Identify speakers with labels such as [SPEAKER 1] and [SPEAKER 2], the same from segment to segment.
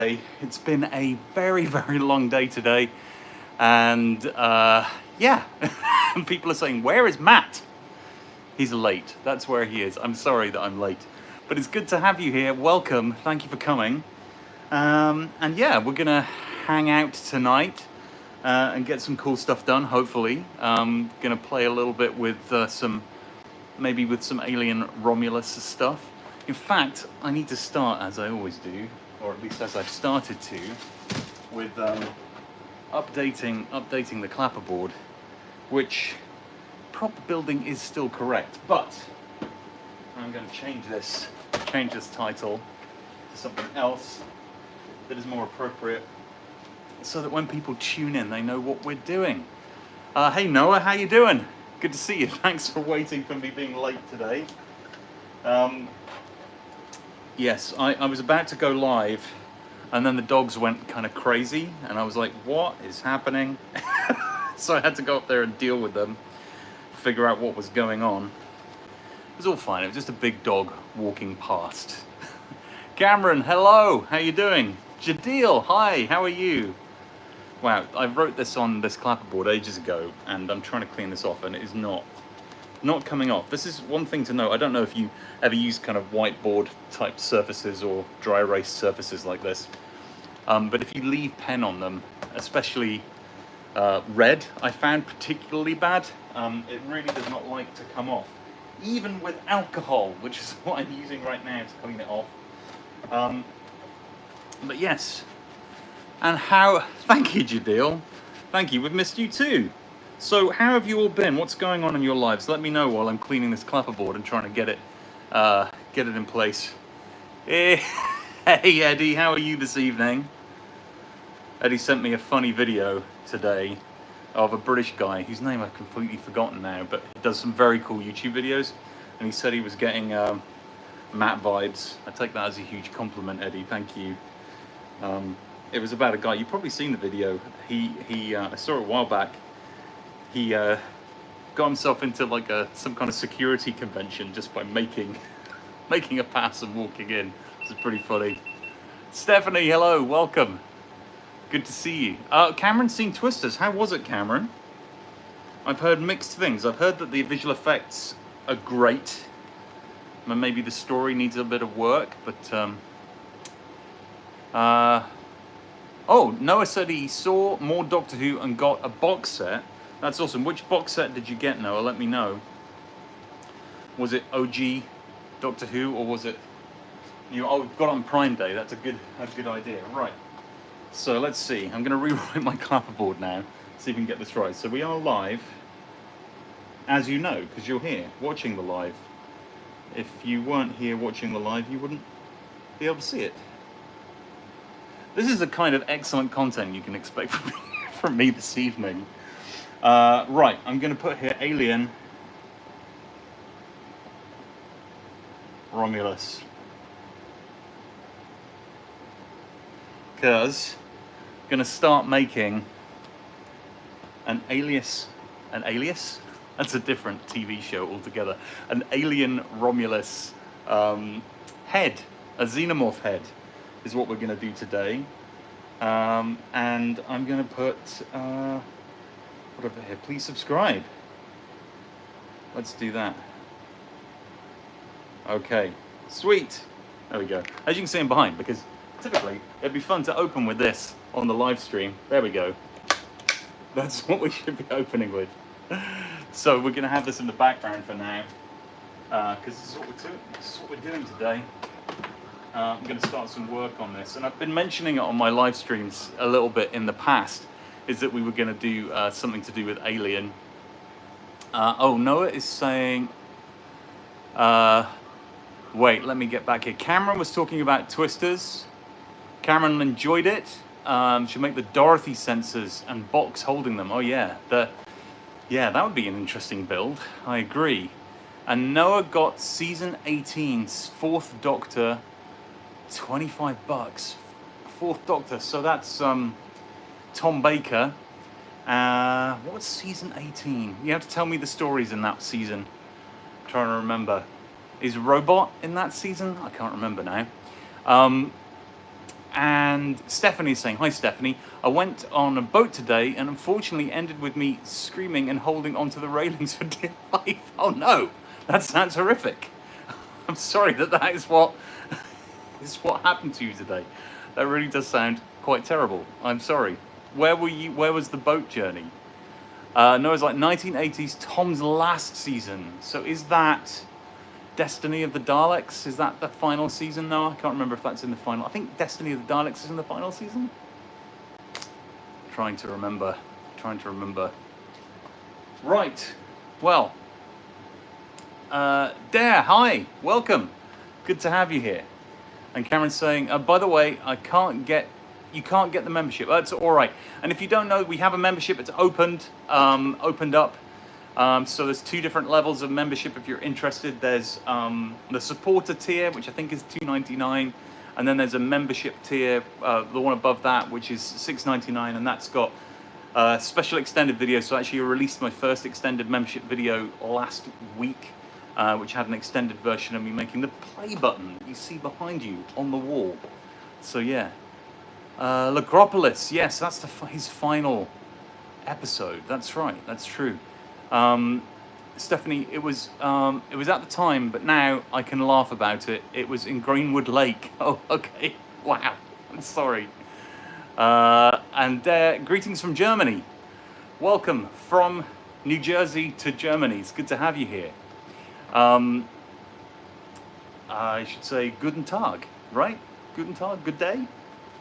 [SPEAKER 1] It's been a very, very long day today, and yeah, people are saying, "Where is Matt?" He's late. That's where he is. I'm sorry that I'm late, but it's good to have you here. Welcome. Thank you for coming. And yeah, we're gonna hang out tonight and get some cool stuff done. Hopefully, gonna play a little bit with maybe with some Alien Romulus stuff. In fact, I need to start, as I always do, or at least as I've started to, with updating the clapperboard, which proper building is still correct, but I'm going to change this title to something else that is more appropriate, so that when people tune in, they know what we're doing. Hey Noah, how you doing? Good to see you. Thanks for waiting for me being late today. Yes, I was about to go live, and then the dogs went kind of crazy, and I was like, what is happening? So I had to go up there and deal with them, figure out what was going on. It was all fine. It was just a big dog walking past. Cameron, hello. How you doing? Jadil, hi. How are you? Wow, I wrote this on this clapperboard ages ago, and I'm trying to clean this off, and it is not coming off. This is one thing to know. I don't know if you ever use kind of whiteboard type surfaces or dry erase surfaces like this, but if you leave pen on them, especially red, I found particularly bad. It really does not like to come off, even with alcohol, which is what I'm using right now to clean it off. But yes, and thank you, Jadil. Thank you, we've missed you too. So how have you all been? What's going on in your lives? Let me know while I'm cleaning this clapperboard and trying to get it in place. Hey Eddie, how are you this evening? Eddie sent me a funny video today of a British guy whose name I've completely forgotten now, but he does some very cool YouTube videos, and he said he was getting Matt vibes. I take that as a huge compliment, Eddie. Thank you. It was about a guy. You've probably seen the video. I saw it a while back. He got himself into like some kind of security convention just by making a pass and walking in. It's pretty funny. Stephanie, hello, welcome. Good to see you. Cameron's seen Twisters. How was it, Cameron? I've heard mixed things. I've heard that the visual effects are great. And maybe the story needs a bit of work, but oh, Noah said he saw more Doctor Who and got a box set. That's awesome. Which box set did you get, Noah? Let me know. Was it OG Doctor Who, or was it got it on Prime Day? That's a good idea. Right. So let's see. I'm going to rewrite my clapperboard now. See if we can get this right. So we are live, as you know, because you're here watching the live. If you weren't here watching the live, you wouldn't be able to see it. This is the kind of excellent content you can expect from me this evening. Right, I'm going to put here Alien Romulus, because I'm going to start making an alias? That's a different TV show altogether. An Alien Romulus head, a xenomorph head, is what we're going to do today. And I'm going to put... over here, please subscribe. Let's do that. Okay, sweet. There we go. As you can see, I'm behind, because typically it'd be fun to open with this on the live stream. There we go. That's what we should be opening with. So we're going to have this in the background for now, because this is what we're doing today. I'm going to start some work on this, and I've been mentioning it on my live streams a little bit in the past, is that we were going to do something to do with Alien. Oh, Noah is saying, wait, let me get back here. Cameron was talking about Twisters. Cameron enjoyed it. Should make the Dorothy sensors and box holding them. Oh yeah, that would be an interesting build. I agree. And Noah got season 18's Fourth Doctor, $25. Fourth Doctor, so that's Tom Baker. What's season 18? You have to tell me the stories in that season. I'm trying to remember. Is Robot in that season? I can't remember now. And Stephanie is saying, hi Stephanie, I went on a boat today and unfortunately ended with me screaming and holding onto the railings for dear life. Oh no, that sounds horrific. I'm sorry that is what happened to you today. That really does sound quite terrible. I'm sorry. Where were you? Where was the boat journey? No, it's like 1980s Tom's last season. So is that Destiny of the Daleks? Is that the final season? No, I can't remember if that's in the final. I think Destiny of the Daleks is in the final season. Trying to remember. Right. Well. Dare, hi, welcome. Good to have you here. And Cameron's saying, by the way, you can't get the membership. That's all right. And if you don't know, we have a membership. It's opened up. So there's 2 different levels of membership if you're interested. There's the supporter tier, which I think is $2.99, and then there's a membership tier, the one above that, which is $6.99, and that's got special extended videos. So actually, I released my first extended membership video last week, which had an extended version of me making the play button that you see behind you on the wall. So yeah, Lacropolis, yes, that's his final episode. That's right, that's true. Stephanie, it was at the time, but now I can laugh about it. It was in Greenwood Lake. Oh, okay. Wow. I'm sorry. And greetings from Germany. Welcome from New Jersey to Germany. It's good to have you here. I should say Guten Tag, right? Guten Tag, good day?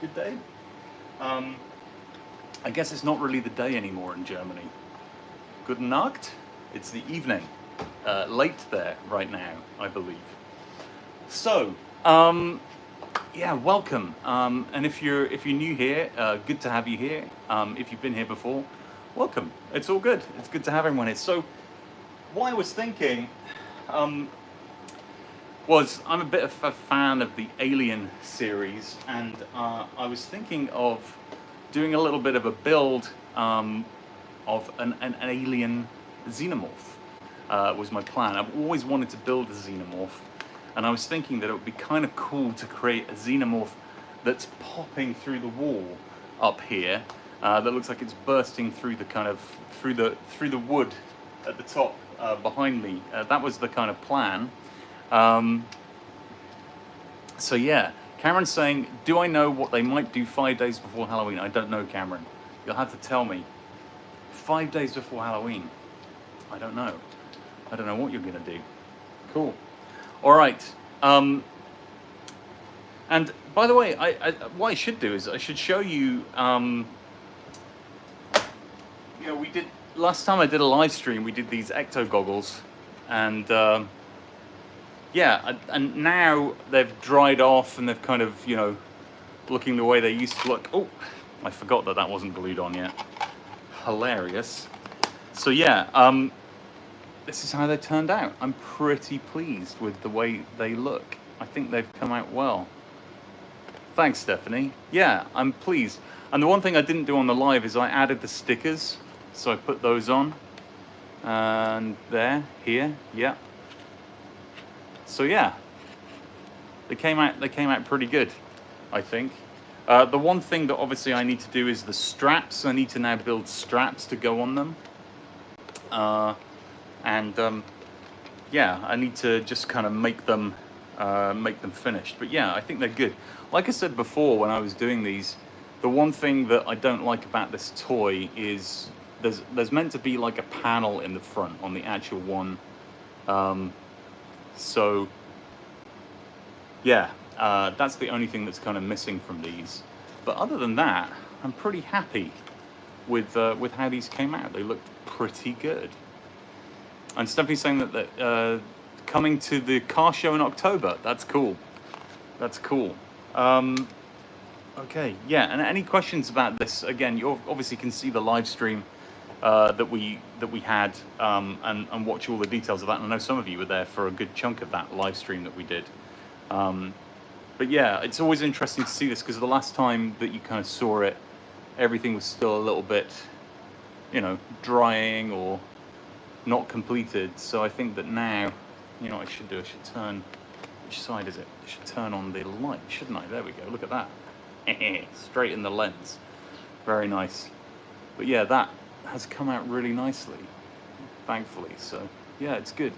[SPEAKER 1] Good day? I guess it's not really the day anymore in Germany. Guten Nacht. It's the evening, late there right now, I believe. So, yeah, welcome. And if you're new here, good to have you here. If you've been here before, welcome. It's all good. It's good to have everyone here. So, what I was thinking was I'm a bit of a fan of the Alien series, and I was thinking of doing a little bit of a build of an alien xenomorph. Was my plan. I've always wanted to build a xenomorph, and I was thinking that it would be kind of cool to create a xenomorph that's popping through the wall up here, that looks like it's bursting through the kind of through the wood at the top behind me. That was the kind of plan. So yeah, Cameron's saying, do I know what they might do 5 days before Halloween? I don't know, Cameron. You'll have to tell me. 5 days before Halloween. I don't know. I don't know what you're gonna do. Cool. All right. And by the way, what I should do is I should show you. You know, we did last time I did a live stream. We did these ecto goggles, and yeah, and now they've dried off and they've kind of, you know, looking the way they used to look. Oh, I forgot that wasn't glued on yet. Hilarious. So yeah, this is how they turned out. I'm pretty pleased with the way they look. I think they've come out well. Thanks, Stephanie. Yeah, I'm pleased. And the one thing I didn't do on the live is I added the stickers. So I put those on. And there, here, yeah. So yeah, they came out pretty good, I think. The one thing that obviously I need to do is the straps. I need to now build straps to go on them. Yeah, I need to just kind of make them finished. But yeah, I think they're good. Like I said before when I was doing these, the one thing that I don't like about this toy is there's meant to be like a panel in the front on the actual one. So yeah, that's the only thing that's kind of missing from these. But other than that, I'm pretty happy with how these came out. They looked pretty good. And Stephanie's saying that coming to the car show in October. That's cool. That's cool. Okay, yeah. And any questions about this? Again, you obviously can see the live stream that we had and watch all the details of that. And I know some of you were there for a good chunk of that live stream that we did. But yeah, it's always interesting to see this because the last time that you kind of saw it, everything was still a little bit, you know, drying or not completed. So I think that now, you know what I should do? I should turn, which side is it? I should turn on the light, shouldn't I? There we go, look at that. Straight in the lens. Very nice. But yeah, that has come out really nicely, thankfully. So yeah, it's good.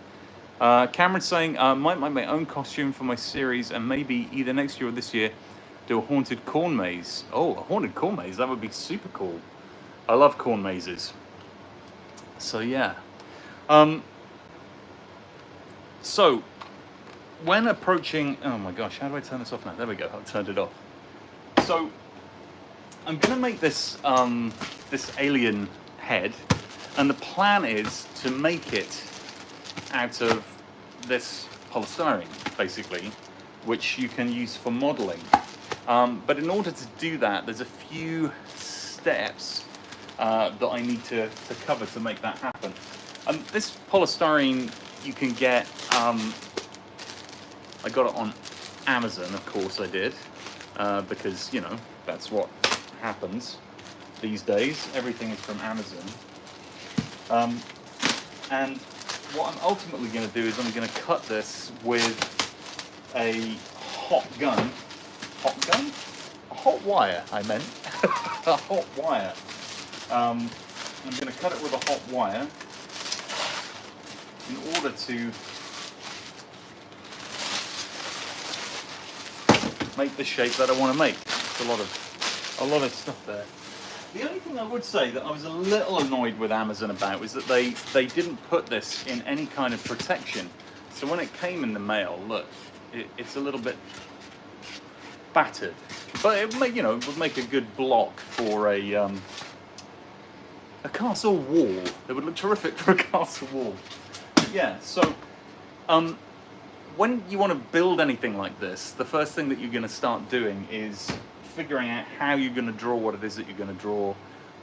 [SPEAKER 1] Cameron's saying, might make my own costume for my series and maybe either next year or this year do a haunted corn maze. Oh, a haunted corn maze, that would be super cool. I love corn mazes. So yeah. So when approaching, oh my gosh, how do I turn this off now? There we go, I've turned it off. So I'm gonna make this this alien head, and the plan is to make it out of this polystyrene, basically, which you can use for modeling. But in order to do that, there's a few steps that I need to cover to make that happen. This polystyrene you can get, I got it on Amazon, of course I did, because, you know, that's what happens these days. Everything is from Amazon. And what I'm ultimately going to do is I'm going to cut this with a hot gun. Hot gun? A hot wire, I meant. A hot wire. I'm going to cut it with a hot wire in order to make the shape that I want to make. It's a lot of stuff there. The only thing I would say that I was a little annoyed with Amazon about was that they didn't put this in any kind of protection. So when it came in the mail, look, it's a little bit battered, but it would make a good block for a castle wall. It would look terrific for a castle wall. Yeah. So when you want to build anything like this, the first thing that you're going to start doing is figuring out how you're going to draw what it is that you're going to draw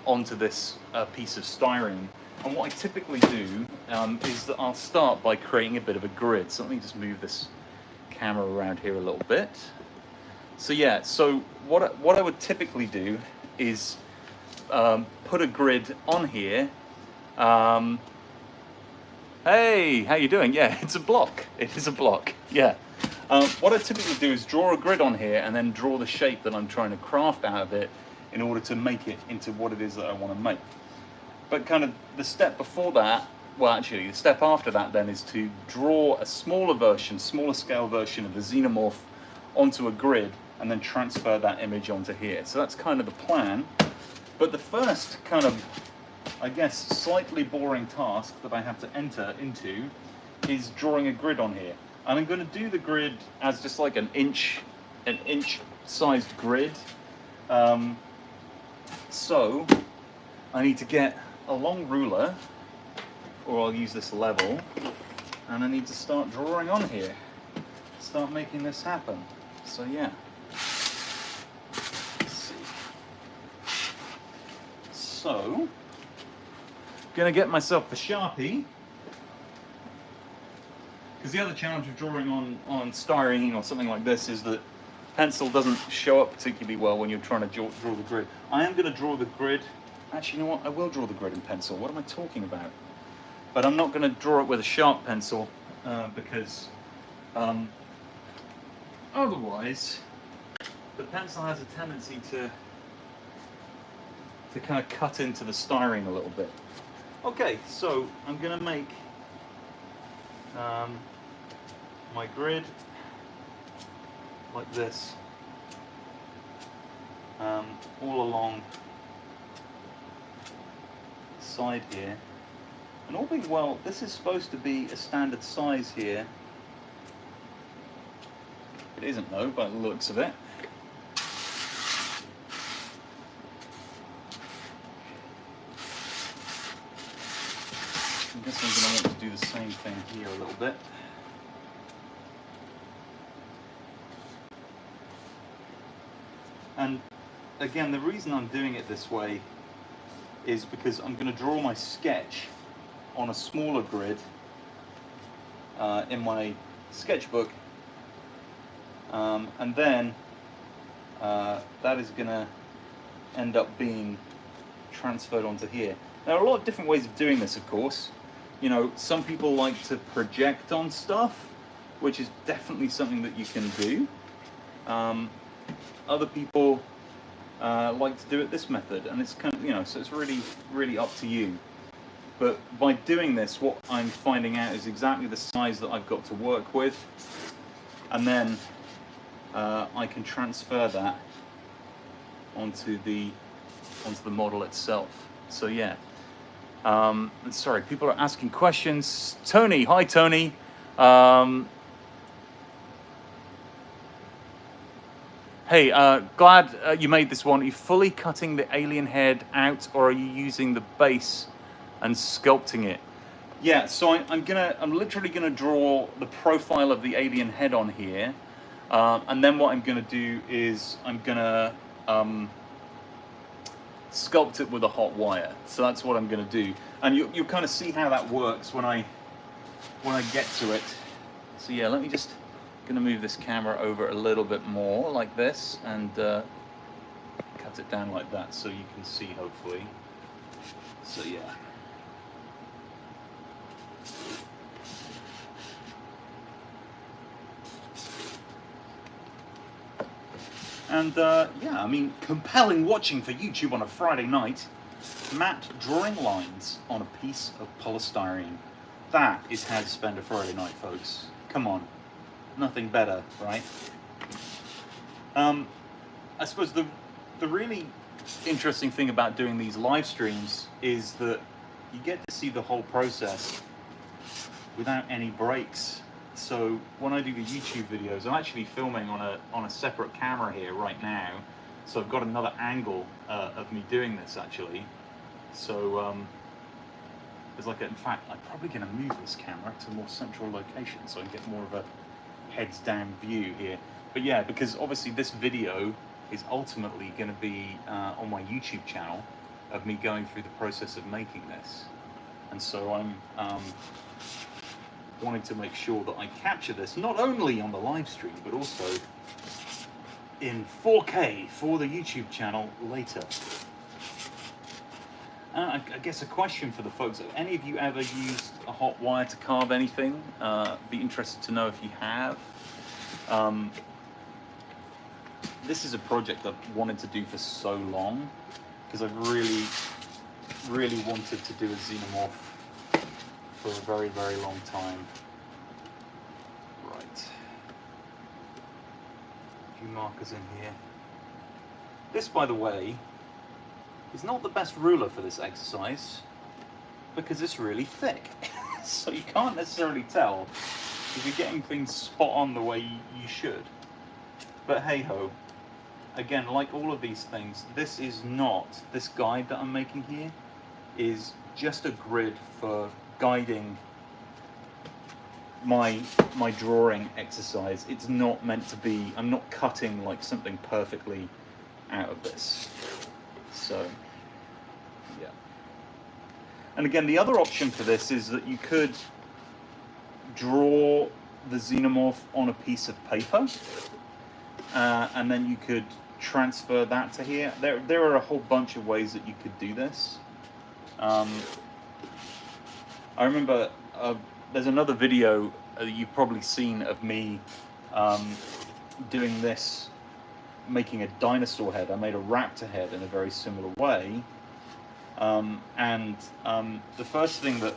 [SPEAKER 1] onto this piece of styrene. And what I typically do is that I'll start by creating a bit of a grid. So let me just move this camera around here a little bit. So yeah, so what I would typically do is put a grid on here. Hey, how you doing? Yeah, it's a block. It is a block. Yeah. What I typically do is draw a grid on here and then draw the shape that I'm trying to craft out of it in order to make it into what it is that I want to make. But kind of the step before that, well actually the step after that then is to draw a smaller scale version of the xenomorph onto a grid and then transfer that image onto here. So that's kind of the plan. But the first kind of, I guess, slightly boring task that I have to enter into is drawing a grid on here. And I'm going to do the grid as just like an inch sized grid. So I need to get a long ruler, or I'll use this level, and I need to start drawing on here. Start making this happen. So yeah. Let's see. So, gonna get myself a Sharpie. Because the other challenge of drawing on styrene or something like this is that pencil doesn't show up particularly well when you're trying to draw the grid. I am going to draw the grid. Actually, you know what? I will draw the grid in pencil. What am I talking about? But I'm not going to draw it with a sharp pencil because otherwise the pencil has a tendency to kind of cut into the styrene a little bit. Okay, so I'm going to make my grid like this, all along the side here. And all being well, this is supposed to be a standard size here. It isn't though, by the looks of it. I guess I'm going to want to do the same thing here a little bit. And again, the reason I'm doing it this way is because I'm going to draw my sketch on a smaller grid in my sketchbook, and then that is going to end up being transferred onto here. There are a lot of different ways of doing this, of course. You know, some people like to project on stuff, which is definitely something that you can do. other people like to do it this method, and it's kind of, you know, so it's really up to you. But by doing this, what I'm finding out is exactly the size that I've got to work with, and then I can transfer that onto the model itself. So yeah. Sorry, people are asking questions. Tony, hi Tony. Hey, glad you made this one. Are you fully cutting the alien head out, or are you using the base and sculpting it? Yeah, so I'm literally gonna draw the profile of the alien head on here, and then what I'm gonna do is I'm gonna sculpt it with a hot wire. So that's what I'm gonna do, and you'll kind of see how that works when I get to it. So yeah, let me just gonna move this camera over a little bit more like this, and cut it down like that so you can see, hopefully. So yeah. And yeah, I mean, compelling watching for YouTube on a Friday night. Matt drawing lines on a piece of polystyrene. That is how to spend a Friday night, folks. Come on. Nothing better, right? I suppose the really interesting thing about doing these live streams is that you get to see the whole process without any breaks. So when I do the YouTube videos, I'm actually filming on a separate camera here right now. So I've got another angle of me doing this actually. So there's like in fact, I'm probably going to move this camera to a more central location so I can get more of a heads down view here. But yeah, because obviously this video is ultimately going to be on my YouTube channel of me going through the process of making this. And so I'm wanting to make sure that I capture this not only on the live stream, but also in 4K for the YouTube channel later. I guess a question for the folks, have any of you ever used a hot wire to carve anything? Be interested to know if you have. This is a project I've wanted to do for so long, because I've really wanted to do a xenomorph for a very long time. Right. A few markers in here. This, by the way, is not the best ruler for this exercise because it's really thick. So you can't necessarily tell if you're getting things spot on the way you should. But hey ho, again, like all of these things, this guide that I'm making here is just a grid for guiding my drawing exercise. It's not meant to be, I'm not cutting like something perfectly out of this. So, yeah. And again, the other option for this is that you could draw the xenomorph on a piece of paper, and then you could transfer that to here. There are a whole bunch of ways that you could do this. I remember there's another video that you've probably seen of me doing this, making a dinosaur head. I made a raptor head in a very similar way. The first thing that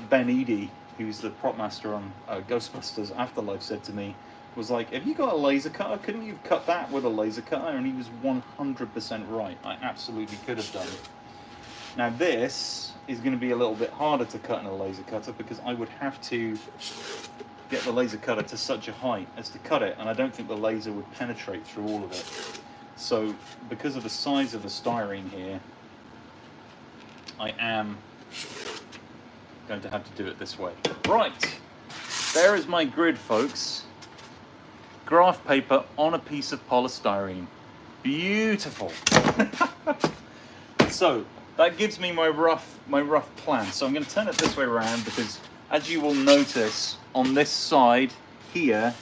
[SPEAKER 1] Ben Eady, who's the prop master on Ghostbusters Afterlife, said to me was like, have you got a laser cutter? Couldn't you cut that with a laser cutter? And he was 100% right. I absolutely could have done it. Now this is going to be a little bit harder to cut in a laser cutter because I would have to get the laser cutter to such a height as to cut it, and I don't think the laser would penetrate through all of it. So because of the size of the styrene here, I am going to have to do it this way. Right, there is my grid, folks. Graph paper on a piece of polystyrene. Beautiful. So that gives me my rough plan. So I'm going to turn it this way around because, as you will notice, on this side here,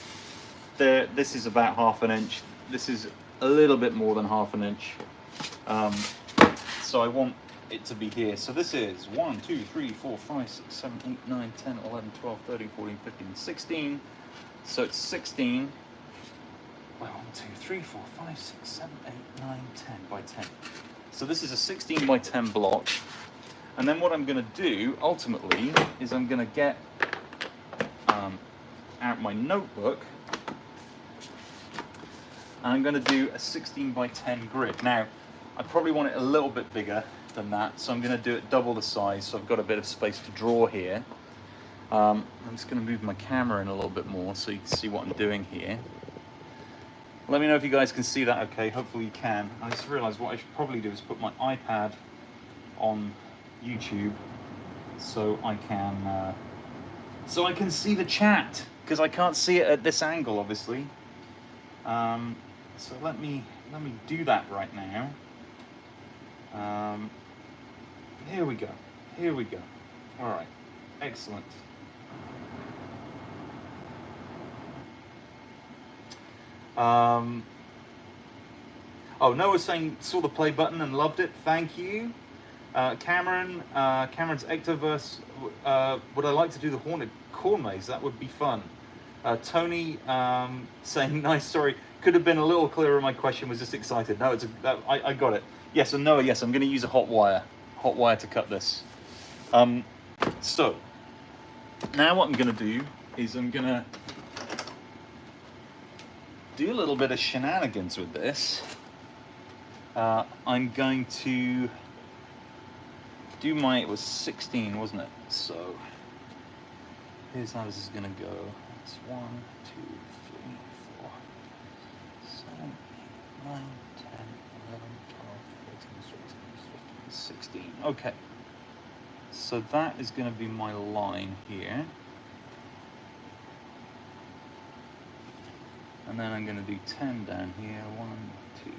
[SPEAKER 1] this is about 1/2 inch. This is a little bit more than 1/2 inch. So I want it to be here. So this is 1, 2, 3, 4, 5, 6, 7, 8, 9, 10, 11, 12, 13, 14, 15, 16. So it's 16. 1, 2, 3, 4, 5, 6, 7, 8, 9, 10 by 10. So this is a 16 by 10 block. And then what I'm going to do, ultimately, is I'm going to get out my notebook. And I'm going to do a 16 by 10 grid. Now, I probably want it a little bit bigger than that, so I'm going to do it double the size, so I've got a bit of space to draw here. I'm just going to move my camera in a little bit more so you can see what I'm doing here. Let me know if you guys can see that okay. Hopefully you can. I just realized what I should probably do is put my iPad on YouTube so I can see the chat, because I can't see it at this angle, obviously. So let me do that right now. Here we go. Here we go. All right. Excellent. Oh, Noah's saying saw the play button and loved it. Thank you. Cameron's Ectoverse. Would I like to do the Haunted Corn Maze? That would be fun. Tony saying nice. Sorry, could have been a little clearer. My question was just excited. No, I got it. Yes, and Noah. Yes, I'm going to use a hot wire to cut this. So now what I'm going to do is I'm going to do a little bit of shenanigans with this. I'm going to do it was 16, wasn't it? So here's how this is going to go. It's 1, 2, 3, 4, 7, 8, 9, 10, 11, 12, 13, 14, 15, 16. Okay. So that is going to be my line here. And then I'm going to do 10 down here. 1, 2, 3,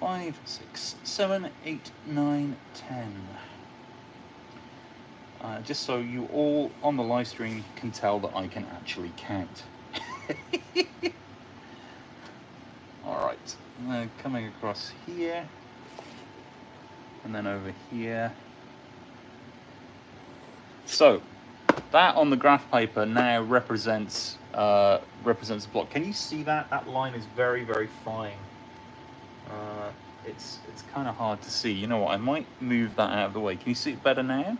[SPEAKER 1] 4, 5, 6, 7, 8, 9, 10. Just so you all on the live stream can tell that I can actually count. Alright, coming across here, and then over here. So, that on the graph paper now represents a block. Can you see that? That line is very, very fine. It's kind of hard to see. You know what, I might move that out of the way. Can you see it better now?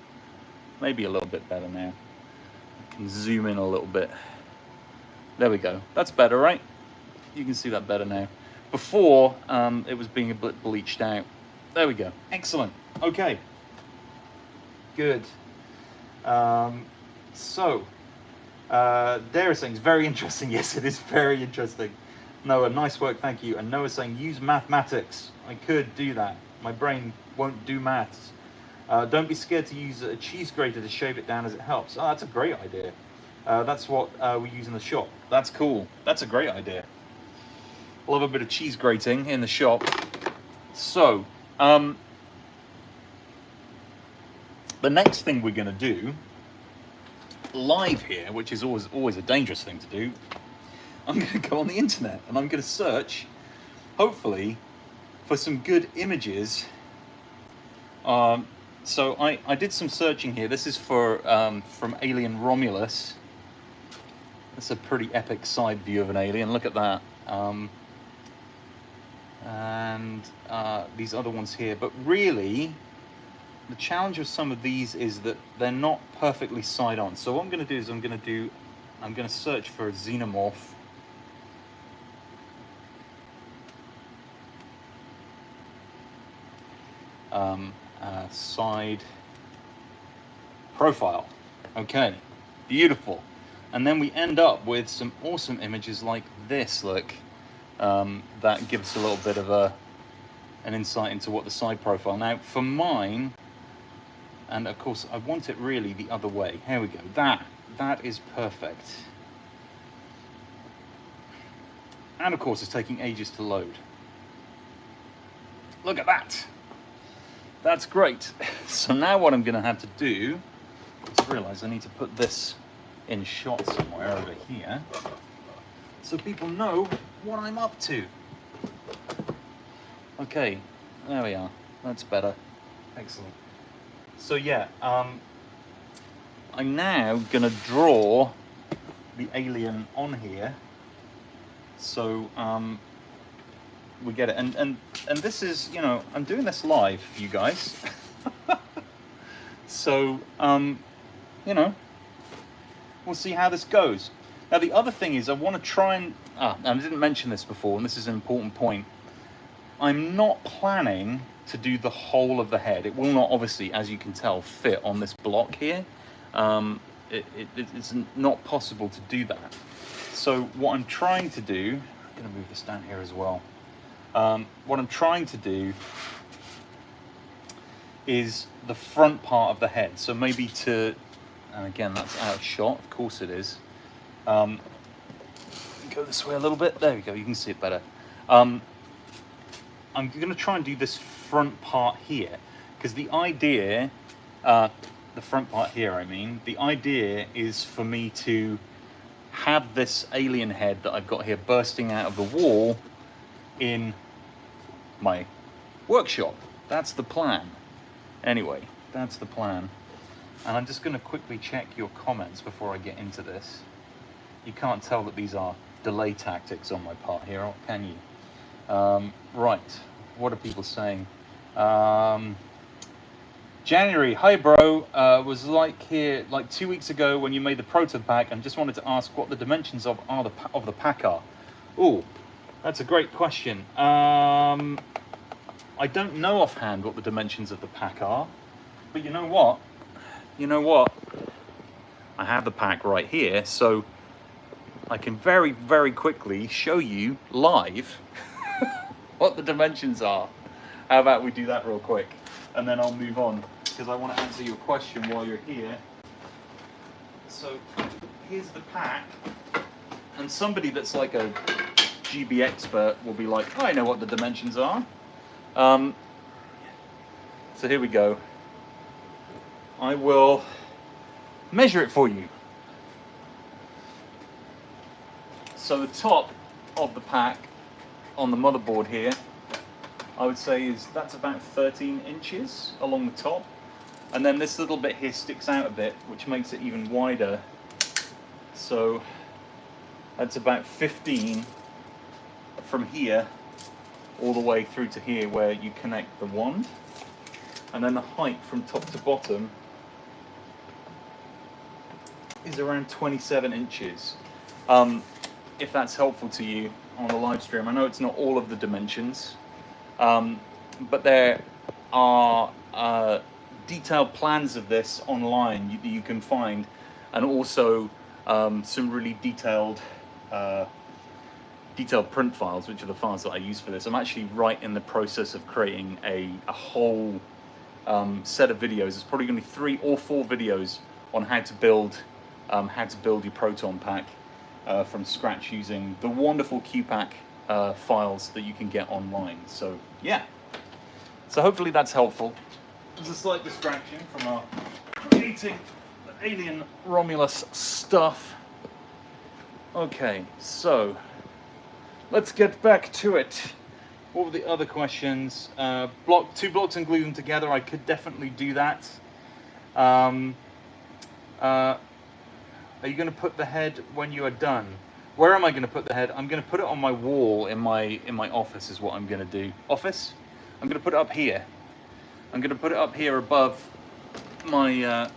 [SPEAKER 1] Maybe a little bit better now. I can zoom in a little bit. There we go. That's better, right? You can see that better now. Before, it was being a bit bleached out. There we go. Excellent. Okay. Good. So, Dara saying it's very interesting. Yes, it is very interesting. Noah, nice work, thank you. And Noah saying use mathematics. I could do that. My brain won't do maths. Don't be scared to use a cheese grater to shave it down as it helps. Oh, that's a great idea. That's what we use in the shop. That's cool. That's a great idea. Love a bit of cheese grating in the shop. So, the next thing we're going to do live here, which is always a dangerous thing to do, I'm going to go on the internet and I'm going to search, hopefully, for some good images. So I did some searching here. This is for from Alien Romulus. That's a pretty epic side view of an alien. Look at that. And these other ones here. But really, the challenge with some of these is that they're not perfectly side on. So what I'm going to do is I'm going to search for a xenomorph. Side profile. Okay, beautiful. And then we end up with some awesome images like this. Look, that gives us a little bit of an insight into what the side profile. Now, for mine, and of course, I want it really the other way. Here we go. That is perfect. And of course, it's taking ages to load. Look at that. That's great. So now what I'm going to have to do is realize I need to put this in shot somewhere over here so people know what I'm up to. Okay, there we are. That's better. Excellent. So yeah, I'm now going to draw the alien on here. So we get it, and this is, you know, I'm doing this live, you guys. So you know, we'll see how this goes. Now the other thing is, I want to try and I didn't mention this before, and this is an important point. I'm not planning to do the whole of the head. It will not, obviously, as you can tell, fit on this block here. It's not possible to do that. So what I'm trying to do, I'm going to move this down here as well. What I'm trying to do is the front part of the head. So maybe to, and again, that's out of shot, of course it is. Go this way a little bit. There we go, you can see it better. I'm going to try and do this front part here, because the idea, the front part here, I mean, the idea is for me to have this alien head that I've got here bursting out of the wall in my workshop. That's the plan. Anyway, that's the plan. And I'm just going to quickly check your comments before I get into this. You can't tell that these are delay tactics on my part here, can you? Right, what are people saying? January, hi bro, was like here like 2 weeks ago when you made the proto pack, and just wanted to ask what the dimensions of the pack are. Oh, that's a great question. I don't know offhand what the dimensions of the pack are, but you know what? You know what? I have the pack right here, so I can very, very quickly show you live what the dimensions are. How about we do that real quick, and then I'll move on, because I want to answer your question while you're here. So here's the pack, and somebody that's like a GB expert will be like, I know what the dimensions are. So here we go. I will measure it for you. So the top of the pack on the motherboard here, I would say that's about 13 inches along the top. And then this little bit here sticks out a bit, which makes it even wider. So that's about 15 from here all the way through to here where you connect the wand. And then the height from top to bottom is around 27 inches. If that's helpful to you on the live stream. I know it's not all of the dimensions, but there are detailed plans of this online you can find, and also some really detailed print files, which are the files that I use for this. I'm actually right in the process of creating a whole set of videos. There's probably going to be 3 or 4 videos on how to build your proton pack from scratch using the wonderful QPack files that you can get online. So yeah, so hopefully that's helpful. There's a slight distraction from our creating the alien Romulus stuff. Okay, so let's get back to it. What were the other questions? 2 blocks and glue them together. I could definitely do that. Are you going to put the head when you are done? Where am I going to put the head? I'm going to put it on my wall in my office is what I'm going to do. Office? I'm going to put it up here. I'm going to put it up here above my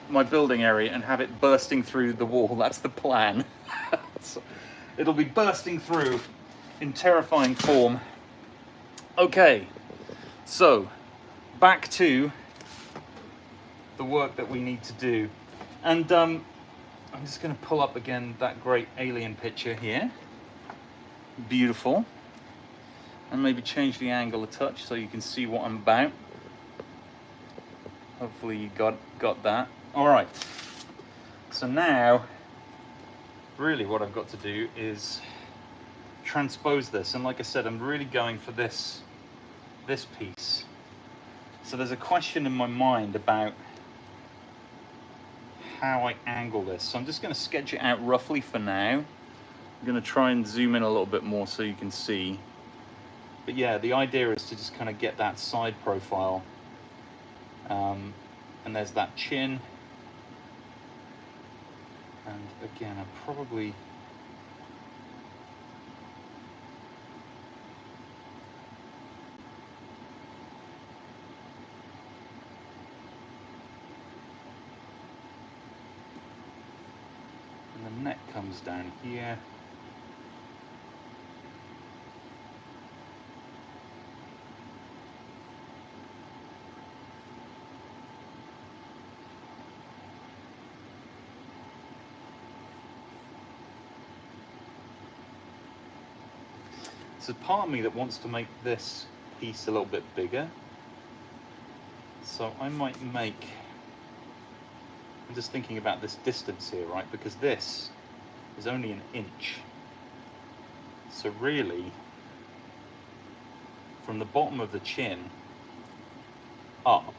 [SPEAKER 1] my building area and have it bursting through the wall. That's the plan. So it'll be bursting through in terrifying form. Okay, so back to the work that we need to do. And I'm just going to pull up again that great alien picture here. Beautiful. And maybe change the angle a touch so you can see what I'm about. Hopefully you got that. All right. So now, really what I've got to do is transpose this. And like I said, I'm really going for this piece. So there's a question in my mind about how I angle this. So I'm just going to sketch it out roughly for now. I'm going to try and zoom in a little bit more so you can see. But yeah, the idea is to just kind of get that side profile. And there's that chin. And again, I probably comes down here. There's a part of me that wants to make this piece a little bit bigger. So I might make, I'm just thinking about this distance here, right? Because this is only an inch. So really, from the bottom of the chin up,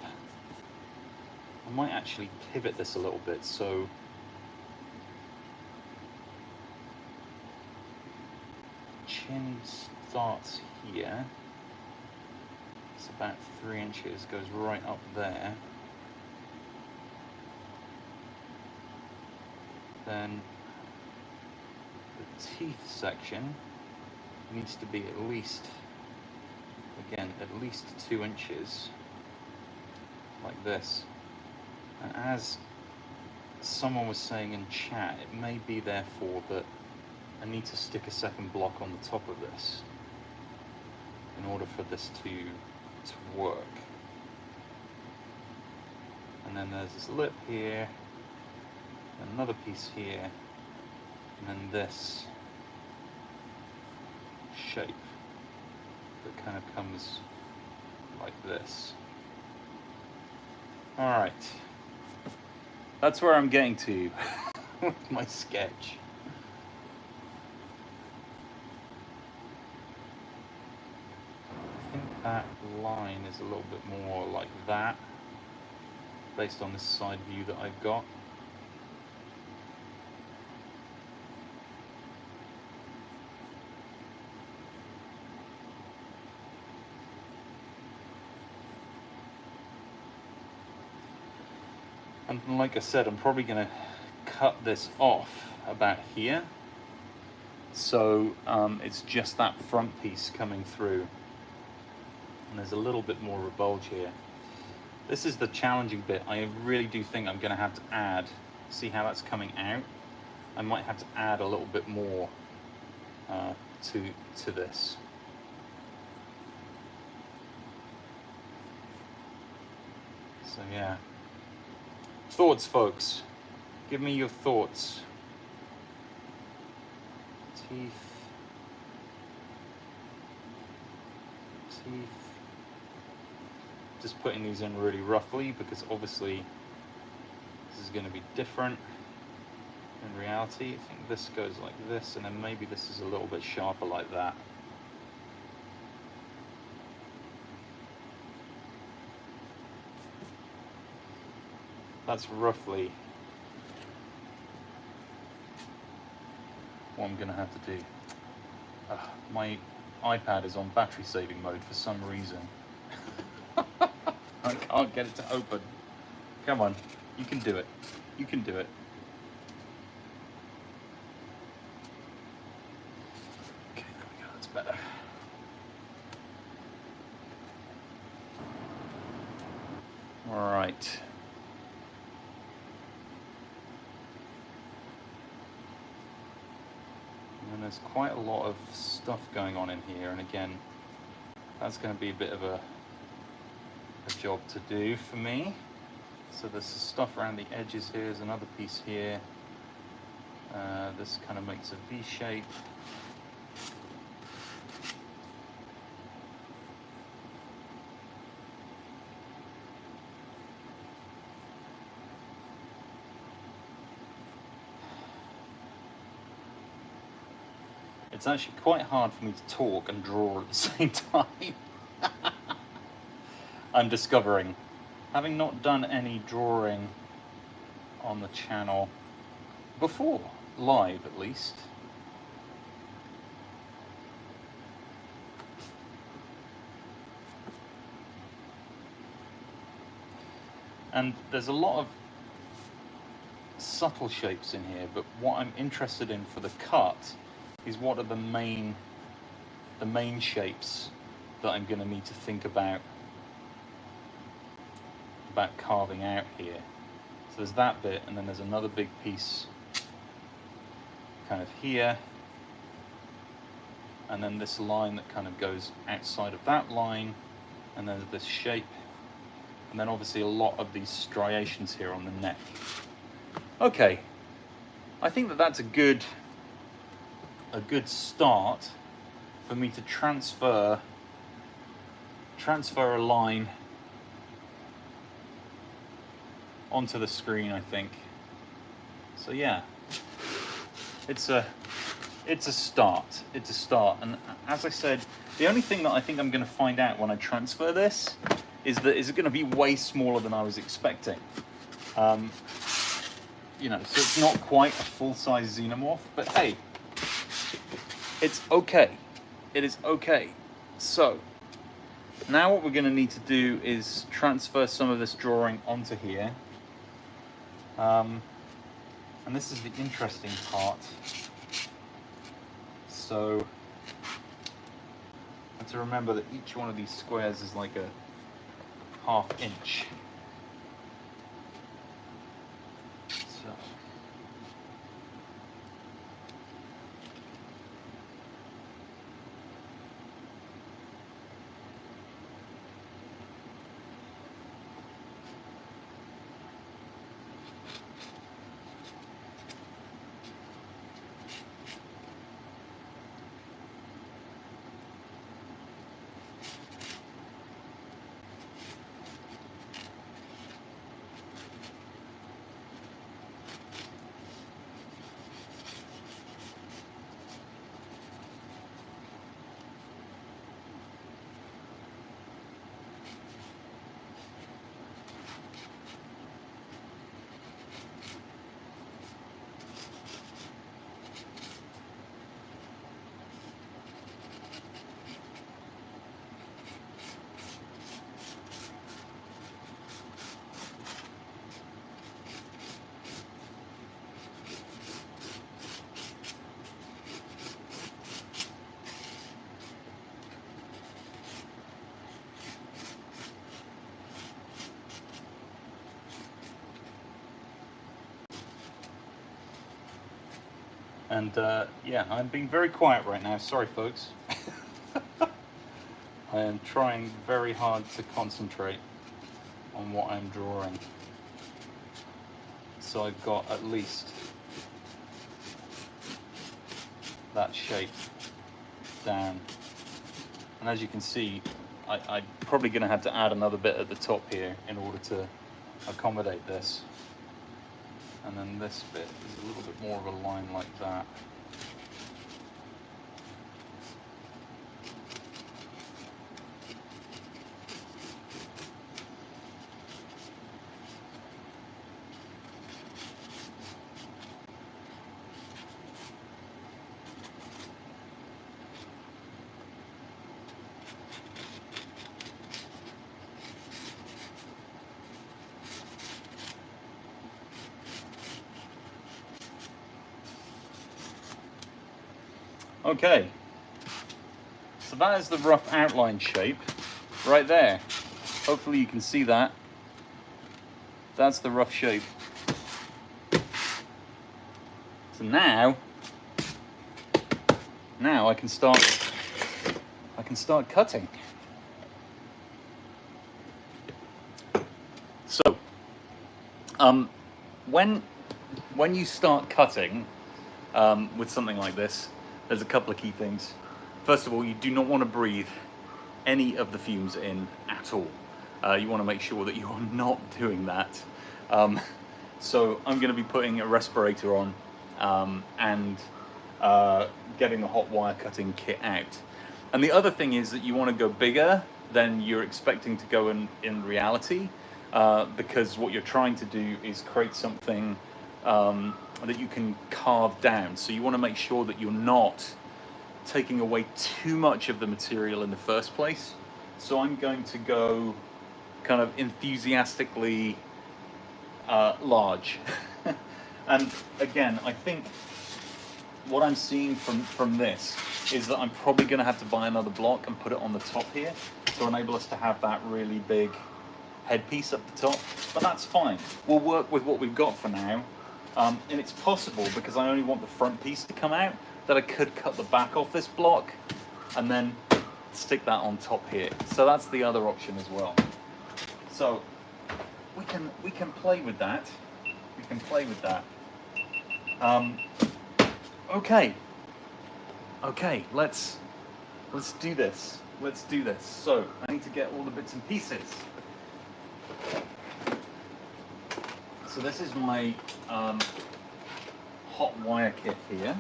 [SPEAKER 1] I might actually pivot this a little bit. So chin starts here. It's about 3 inches, goes right up there. Then the teeth section needs to be at least, again, at least 2 inches, like this. And as someone was saying in chat, it may be therefore that I need to stick a second block on the top of this in order for this to work. And then there's this lip here, another piece here, and then this shape that kind of comes like this. All right, that's where I'm getting to with my sketch. I think that line is a little bit more like that, based on this side view that I've got. And like I said, I'm probably going to cut this off about here. So it's just that front piece coming through. And there's a little bit more of a bulge here. This is the challenging bit. I really do think I'm going to have to add, see how that's coming out? I might have to add a little bit more to this. So yeah. Thoughts, folks. Give me your thoughts. Teeth. Just putting these in really roughly because obviously this is going to be different in reality. I think this goes like this, and then maybe this is a little bit sharper like that. That's roughly what I'm going to have to do. My iPad is on battery saving mode for some reason. I can't get it to open. Come on, you can do it. You can do it. Okay, there we go, that's better. All right. And there's quite a lot of stuff going on in here, and again, that's going to be a bit of a job to do for me. So there's stuff around the edges here, there's another piece here. This kind of makes a V shape. It's actually quite hard for me to talk and draw at the same time. I'm discovering, having not done any drawing on the channel before, live at least. And there's a lot of subtle shapes in here, but what I'm interested in for the cut is what are the main shapes that I'm going to need to think about carving out here. So there's that bit, and then there's another big piece kind of here, and then this line that kind of goes outside of that line, and then this shape, and then obviously a lot of these striations here on the neck. Okay, I think that that's a good start for me to transfer a line onto the screen, I think. So yeah, it's a start. It's a start. And as I said, the only thing that I think I'm going to find out when I transfer this is that it's going to be way smaller than I was expecting. You know, so it's not quite a full-size xenomorph, but hey, it's okay. It is okay. So now what we're going to need to do is transfer some of this drawing onto here. And this is the interesting part. So I have to remember that each one of these squares is like a ½ inch. So And yeah, I'm being very quiet right now. Sorry, folks. I am trying very hard to concentrate on what I'm drawing. So I've got at least that shape down. And as you can see, I'm probably going to have to add another bit at the top here in order to accommodate this. And then this bit is a little bit more of a line like that. Okay, so that is the rough outline shape right there. Hopefully you can see that. That's the rough shape. So now I can start cutting. So when you start cutting with something like this, there's a couple of key things. First of all, you do not want to breathe any of the fumes in at all. You want to make sure that you're not doing that. So I'm going to be putting a respirator on and getting the hot wire cutting kit out. And the other thing is that you want to go bigger than you're expecting to go in reality, because what you're trying to do is create something that you can carve down. So you want to make sure that you're not taking away too much of the material in the first place. So I'm going to go kind of enthusiastically large. And again, I think what I'm seeing from this is that I'm probably going to have to buy another block and put it on the top here to enable us to have that really big headpiece up the top, but that's fine. We'll work with what we've got for now. And it's possible, because I only want the front piece to come out, that I could cut the back off this block and then stick that on top here. So that's the other option as well. So we can play with that. We can play with that. Okay, let's do this. Let's do this. So I need to get all the bits and pieces. So this is my hot wire kit here,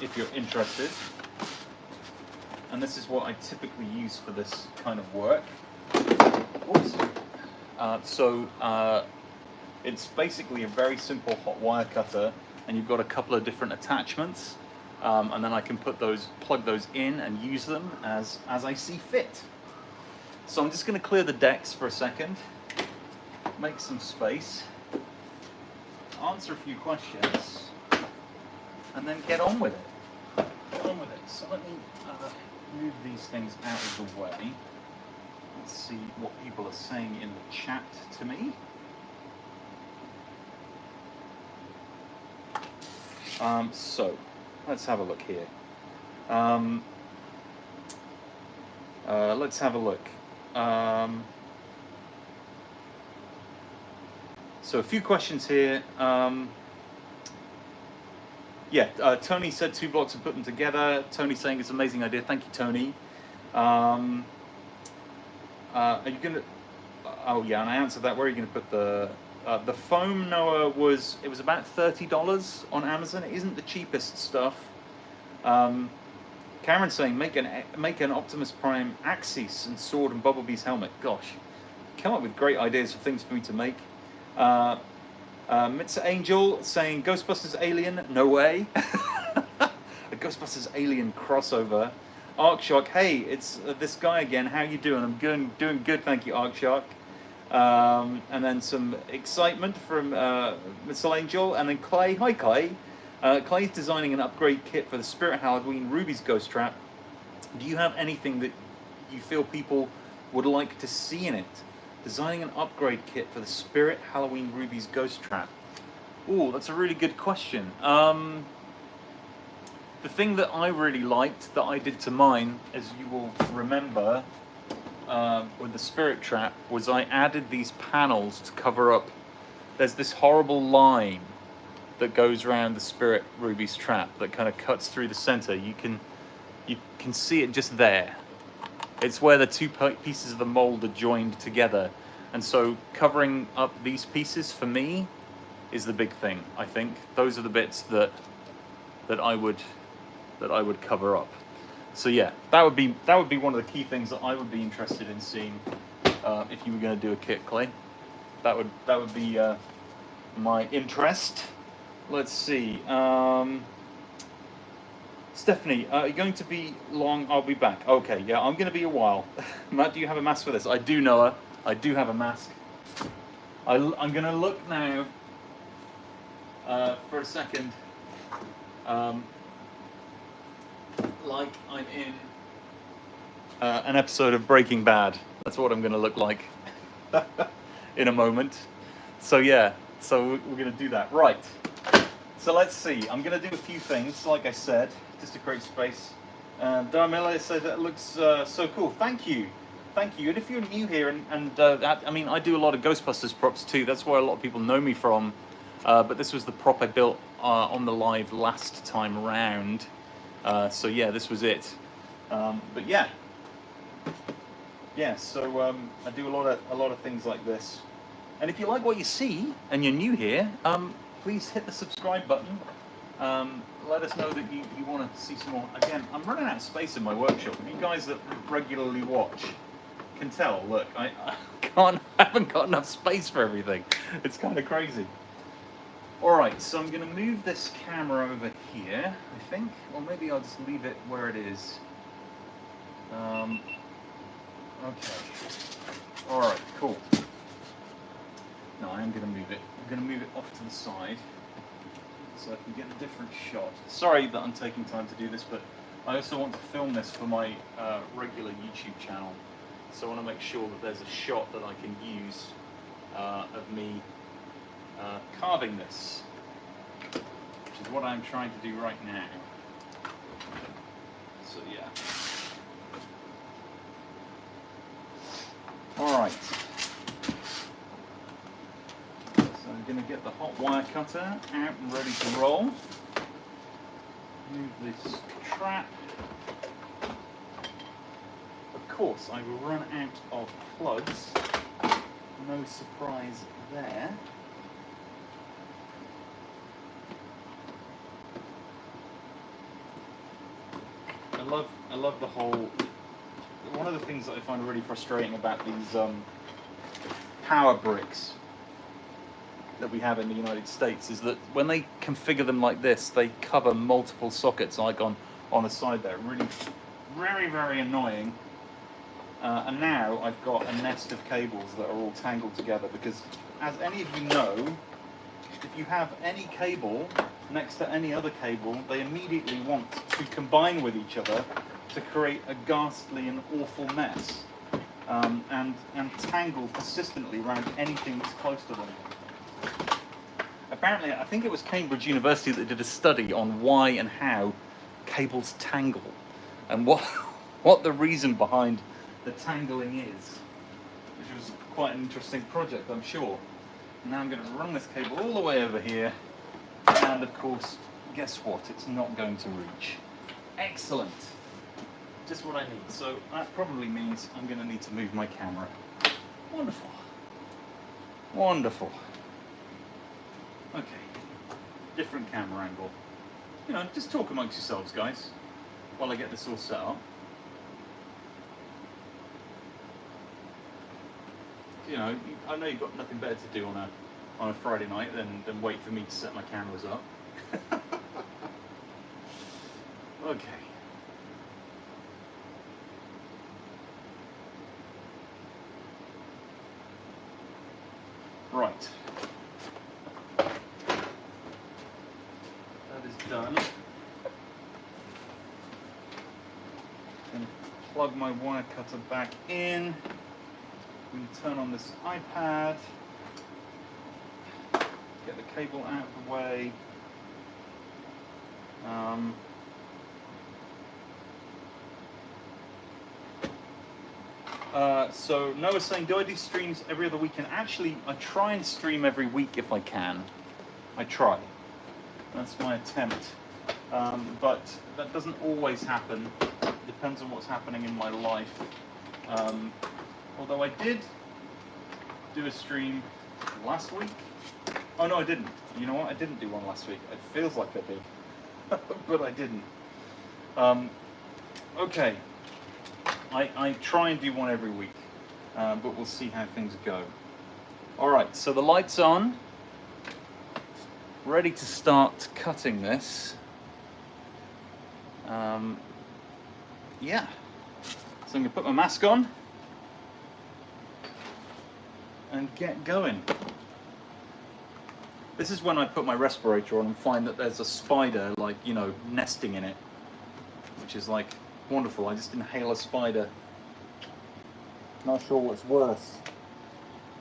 [SPEAKER 1] if you're interested. And this is what I typically use for this kind of work. Oops. It's basically a very simple hot wire cutter, and you've got a couple of different attachments, and then I can plug those in and use them as I see fit. So I'm just going to clear the decks for a second, make some space, answer a few questions, and then get on with it. So let me move these things out of the way. Let's see what people are saying in the chat to me. So let's have a look here. Let's have a look. So a few questions here. Tony said 2 blocks and put them together. Tony saying it's an amazing idea. Thank you, Tony. Are you gonna? Oh yeah, and I answered that. Where are you gonna put the foam, Noah? It was about $30 on Amazon. It isn't the cheapest stuff. Cameron's saying make an Optimus Prime Axis and Sword and Bumblebee's helmet. Gosh, come up with great ideas for things for me to make. Mitsa Angel saying Ghostbusters Alien. No way. A Ghostbusters Alien crossover. Arkshark, hey, it's this guy again. How you doing? I'm doing good, thank you, Arkshark. And then some excitement from Mitsa Angel, and then Clay. Hi, Clay. Clay's designing an upgrade kit for the Spirit Halloween Ruby's Ghost Trap. Do you have anything that you feel people would like to see in it? Designing an upgrade kit for the Spirit Halloween Ruby's Ghost Trap. Ooh, that's a really good question. The thing that I really liked that I did to mine, as you will remember, with the Spirit Trap, was I added these panels to cover up. There's this horrible line that goes around the Spirit Ruby's Trap that kind of cuts through the center. You can see it just there. It's where the two pieces of the mold are joined together. And so covering up these pieces for me is the big thing, I think. Those are the bits that I would cover up. So yeah, that would be one of the key things that I would be interested in seeing if you were going to do a kit, Clay. That would be my interest. Let's see. Stephanie, are you going to be long? I'll be back. Okay, yeah, I'm going to be a while. Matt, do you have a mask for this? I do, Noah. I do have a mask. I'm going to look now for a second like I'm in an episode of Breaking Bad. That's what I'm going to look like in a moment. So yeah, so we're going to do that. Right. So let's see. I'm going to do a few things, like I said, just to create space. Darmela said that looks so cool. Thank you. Thank you. And if you're new here, I mean, I do a lot of Ghostbusters props too. That's where a lot of people know me from. But this was the prop I built on the live last time around. So yeah, this was it. But yeah. Yeah, so I do a lot of things like this. And if you like what you see and you're new here, please hit the subscribe button. Let us know that you want to see some more. Again, I'm running out of space in my workshop. You guys that regularly watch can tell, look, I haven't got enough space for everything. It's kind of crazy. Alright, so I'm going to move this camera over here, I think. Or maybe I'll just leave it where it is. Okay. Alright, cool. No, I am going to move it. I'm going to move it off to the side so I can get a different shot. Sorry that I'm taking time to do this, but I also want to film this for my regular YouTube channel. So I want to make sure that there's a shot that I can use of me carving this, which is what I'm trying to do right now. So yeah. Alright. So I'm going to get the hot wire cutter out and ready to roll. Move this trap. Of course, I will run out of plugs. No surprise there. I love the whole. One of the things that I find really frustrating about these power bricks that we have in the United States is that when they configure them like this, they cover multiple sockets like on the side there. Really, very, very annoying. And now I've got a nest of cables that are all tangled together because, as any of you know, if you have any cable next to any other cable, they immediately want to combine with each other to create a ghastly and awful mess, and tangle persistently around anything that's close to them. Apparently, I think it was Cambridge University that did a study on why and how cables tangle, and what the reason behind the tangling is, which was quite an interesting project, I'm sure. Now I'm going to run this cable all the way over here, and of course, guess what? It's not going to reach. Excellent. Just what I need. So that probably means I'm going to need to move my camera. Wonderful. Wonderful. Okay. Different camera angle. You know, just talk amongst yourselves, guys, while I get this all set up. You know, I know you've got nothing better to do on a Friday night than wait for me to set my cameras up. Okay. Right. That is done. Then plug my wire cutter back in. We turn on this iPad. Get the cable out of the way. So Noah's saying, do I do streams every other weekend? Actually, I try and stream every week if I can. I try. That's my attempt. But that doesn't always happen. It depends on what's happening in my life. Although I did do a stream last week. Oh no, I didn't. You know what? I didn't do one last week. It feels like I did, but I didn't. Okay. I try and do one every week, but we'll see how things go. All right, so the light's on. Ready to start cutting this. Yeah. So I'm gonna put my mask on and get going. This is when I put my respirator on and find that there's a spider, like, you know, nesting in it, which is like wonderful. I just inhale a spider. Not sure what's worse.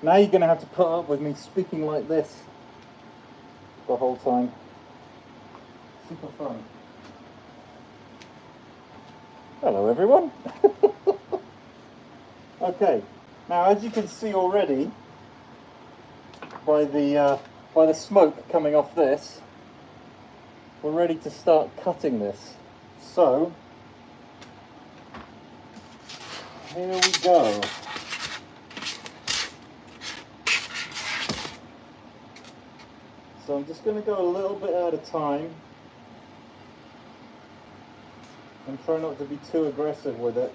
[SPEAKER 1] Now you're going to have to put up with me speaking like this the whole time. Super fun. Hello everyone. Okay, now as you can see already by the smoke coming off this, we're ready to start cutting this. So here we go. So I'm just going to go a little bit at a time and try not to be too aggressive with it.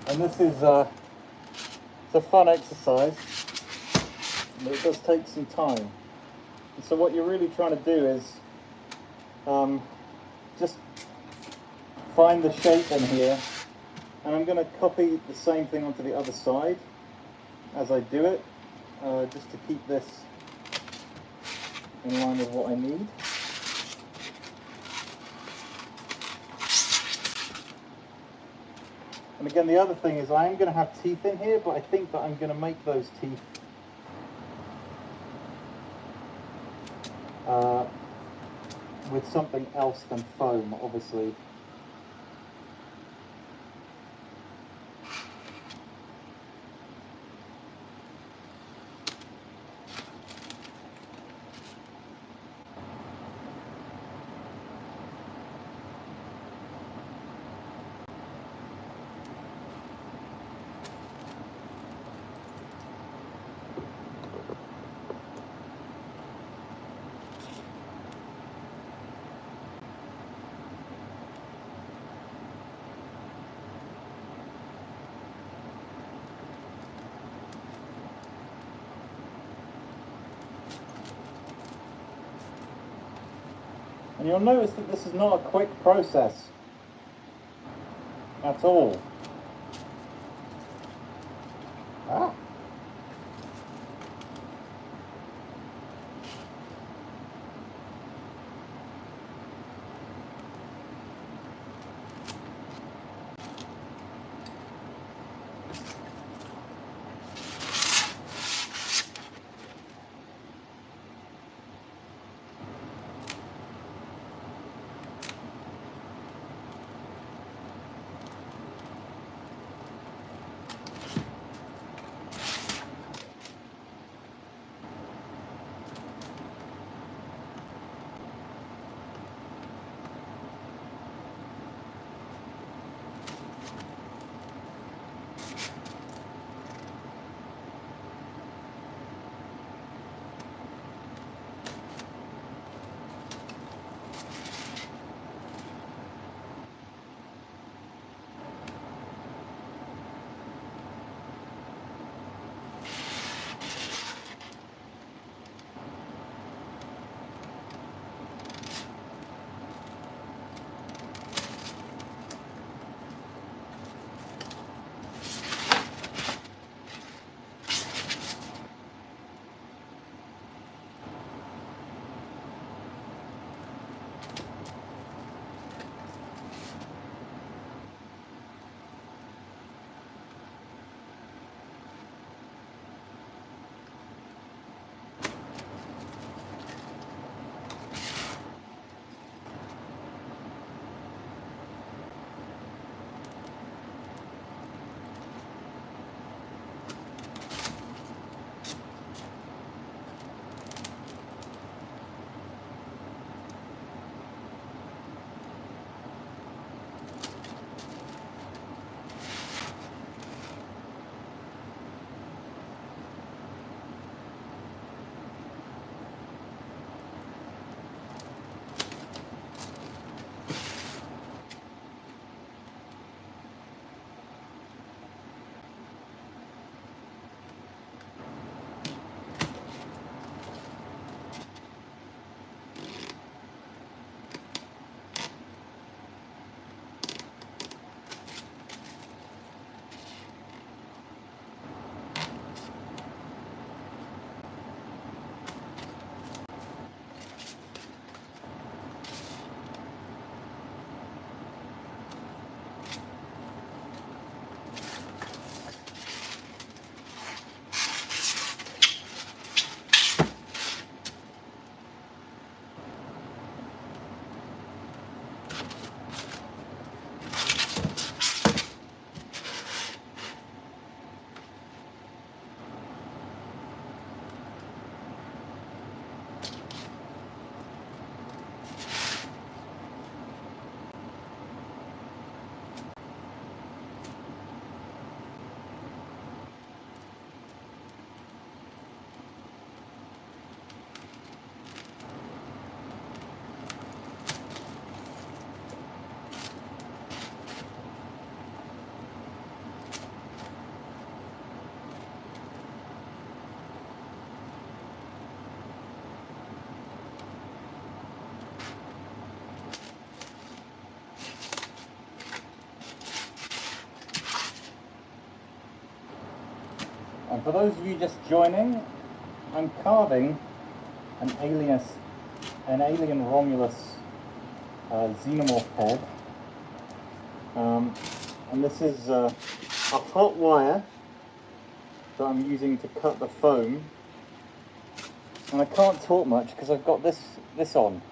[SPEAKER 1] And this is it's a fun exercise, but it does take some time. And so what you're really trying to do is just find the shape on here, and I'm going to copy the same thing onto the other side as I do it, just to keep this in line with what I need. And again, the other thing is I am going to have teeth in here, but I think that I'm going to make those teeth with something else than foam, obviously. And you'll notice that this is not a quick process at all. Ah. And for those of you just joining, I'm carving an alien Romulus xenomorph head. And this is a hot wire that I'm using to cut the foam. And I can't talk much because I've got this on,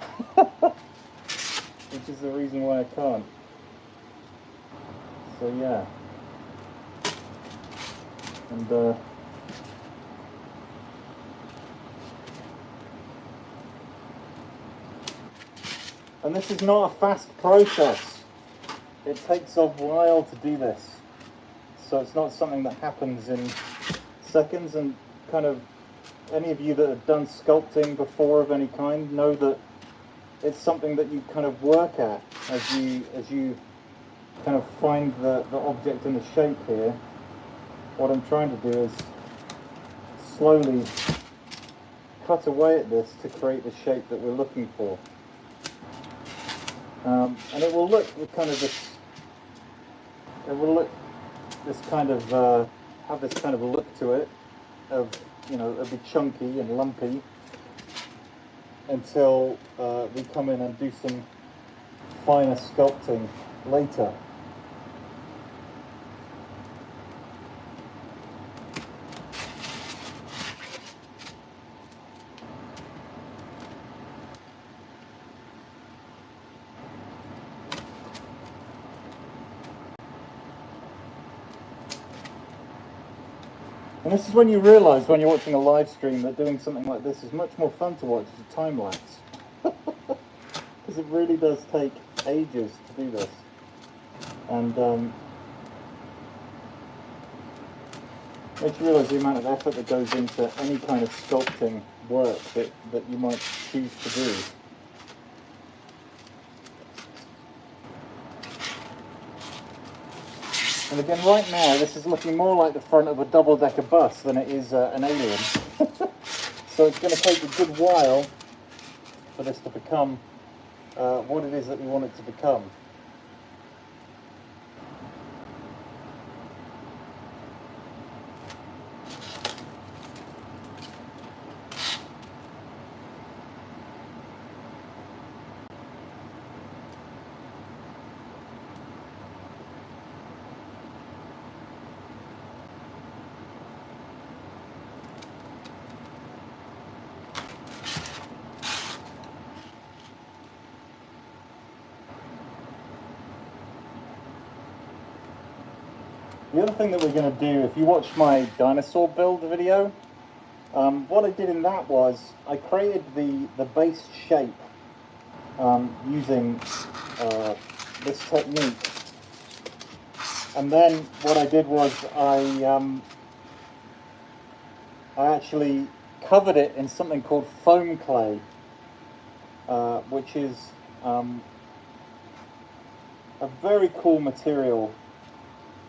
[SPEAKER 1] which is the reason why I can't. So yeah. And this is not a fast process. It takes a while to do this. So it's not something that happens in seconds, and kind of any of you that have done sculpting before of any kind know that it's something that you kind of work at as you kind of find the object and the shape here. What I'm trying to do is slowly cut away at this to create the shape that we're looking for. And it will look kind of this. It will look this kind of have this kind of look to it of, you know, it'll be chunky and lumpy until we come in and do some finer sculpting later. And this is when you realise, when you're watching a live stream, that doing something like this is much more fun to watch as a time lapse. Because it really does take ages to do this. And makes you realise the amount of effort that goes into any kind of sculpting work that you might choose to do. And again, right now, this is looking more like the front of a double-decker bus than it is an alien. So it's going to take a good while for this to become what it is that we want it to become. The other thing that we're going to do, if you watched my dinosaur build video, what I did in that was I created the base shape using this technique, and then what I did was I actually covered it in something called foam clay, which is a very cool material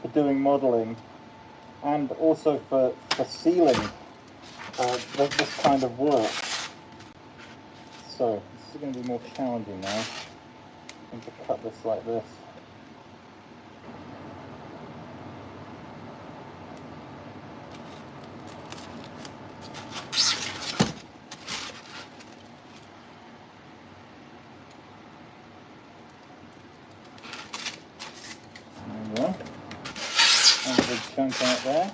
[SPEAKER 1] for doing modelling, and also for sealing this kind of work. So this is going to be more challenging now. I'm going to cut this like this. There we go. And a big chunk out there.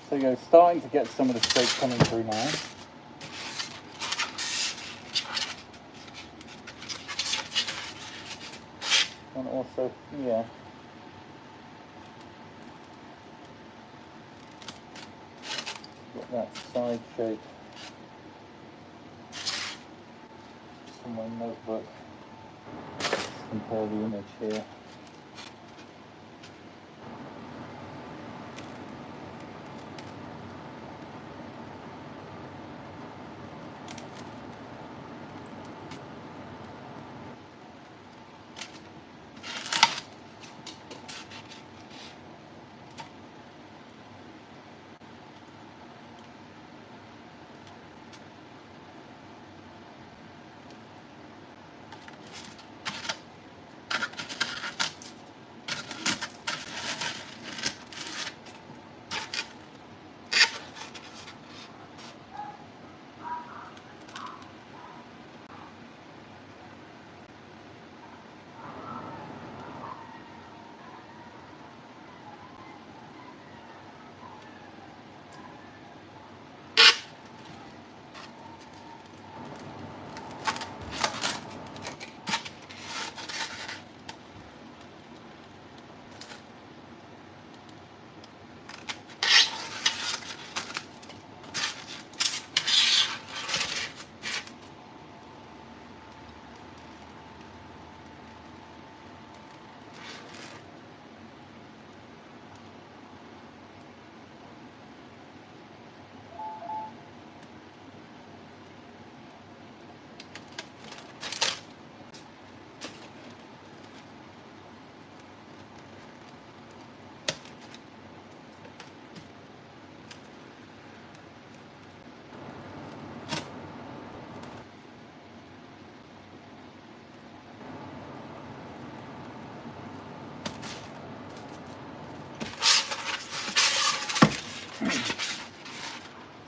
[SPEAKER 1] So you're starting to get some of the shape coming through now. And also here. Get that side shape. from my notebook. Let's compare the image here.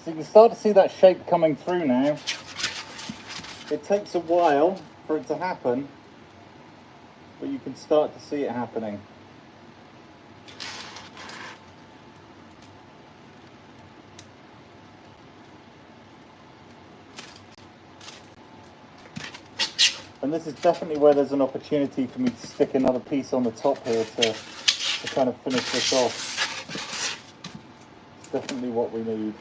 [SPEAKER 1] So you can start to see that shape coming through now. It takes a while for it to happen, but you can start to see it happening. And this is definitely where there's an opportunity for me to stick another piece on the top here to kind of finish this off. It's definitely what we need.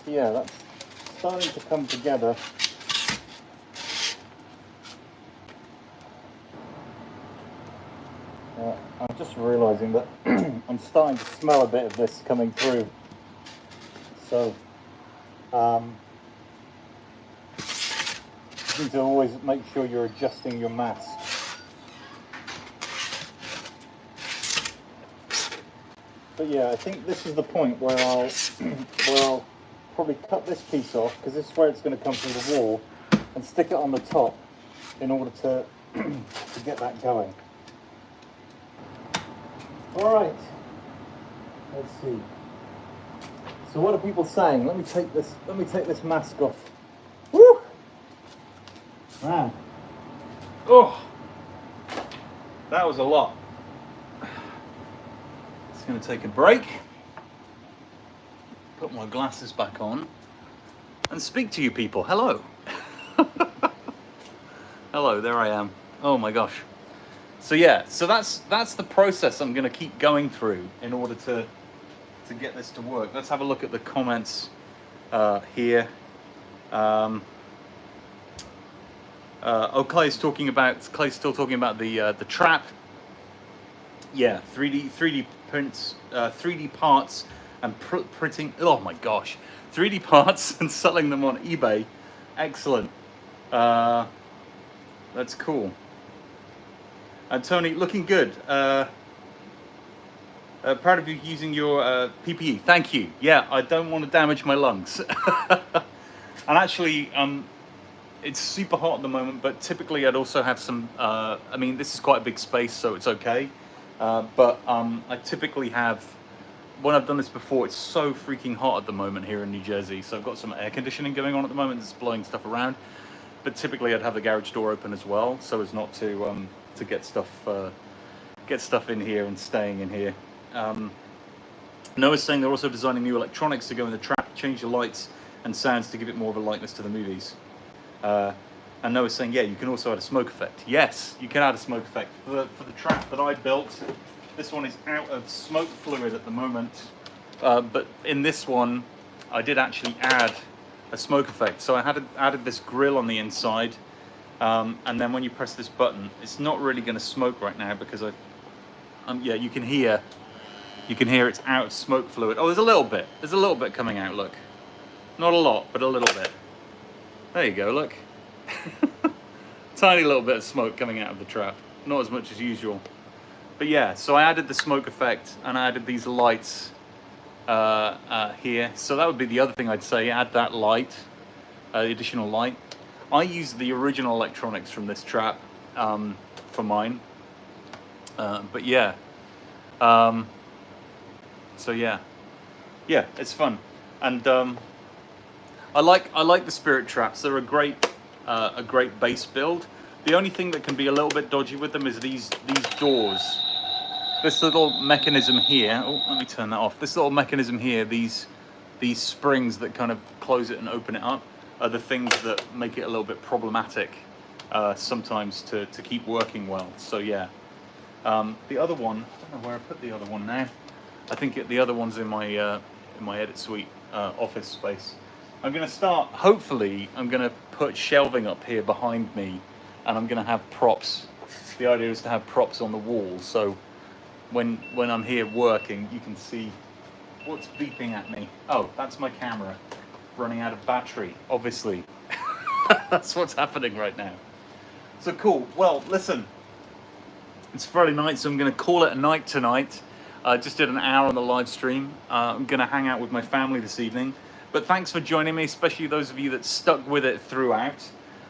[SPEAKER 1] Yeah, that's starting to come together. I'm just realizing that I'm starting to smell a bit of this coming through. So, you need to always make sure you're adjusting your mask. But yeah, I think this is the point where I'll probably cut this piece off, because this is where it's going to come through the wall, and stick it on the top in order to to get that going. All right, let's see. So what are people saying? Let me take this mask off. Woo! Man. Oh, that was a lot. Just going to take a break. Put my glasses back on and speak to you people. Hello. Hello, there I am. Oh my gosh. So yeah, so that's the process I'm going to keep going through in order to get this to work. Let's have a look at the comments here. Clay's still talking about the trap. Yeah, 3D prints, 3D parts, and printing. Oh my gosh, 3D parts and selling them on eBay. Excellent. That's cool. And Tony, looking good. Proud of you using your PPE. Thank you. Yeah, I don't want to damage my lungs. And actually, it's super hot at the moment, but typically I'd also have some, I mean, this is quite a big space, so it's okay. But I typically have, when I've done this before, it's so freaking hot at the moment here in New Jersey. So I've got some air conditioning going on at the moment that's blowing stuff around. But typically I'd have the garage door open as well, so as not to get stuff in here and staying in here. Noah's saying they're also designing new electronics to go in the trap, change the lights and sounds to give it more of a likeness to the movies. And Noah's saying, yeah, you can also add a smoke effect. Yes, you can add a smoke effect. For the trap that I built, this one is out of smoke fluid at the moment. But in this one, I did actually add a smoke effect. So I had added this grill on the inside. And then when you press this button, it's not really going to smoke right now because yeah, you can hear it's out of smoke fluid. Oh, there's a little bit coming out, look. Not a lot, but a little bit. There you go, look. Tiny little bit of smoke coming out of the trap. Not as much as usual. But yeah, so I added the smoke effect and I added these lights here. So that would be the other thing I'd say, add that light, the additional light. I used the original electronics from this trap for mine. But yeah. So yeah, it's fun. And I like the spirit traps. They're a great base build. The only thing that can be a little bit dodgy with them is these doors. This little mechanism here. Oh, let me turn that off. This little mechanism here. These springs that kind of close it and open it up are the things that make it a little bit problematic sometimes to keep working well. So yeah. The other one. I don't know where I put the other one now. I think the other one's in my edit suite office space. I'm going to start, hopefully, I'm going to put shelving up here behind me and I'm going to have props. The idea is to have props on the wall, so when I'm here working, you can see what's beeping at me. Oh, that's my camera running out of battery, obviously. That's what's happening right now. So cool. Well, listen, it's Friday night, so I'm going to call it a night tonight. I just did an hour on the live stream. I'm going to hang out with my family this evening. But thanks for joining me, especially those of you that stuck with it throughout.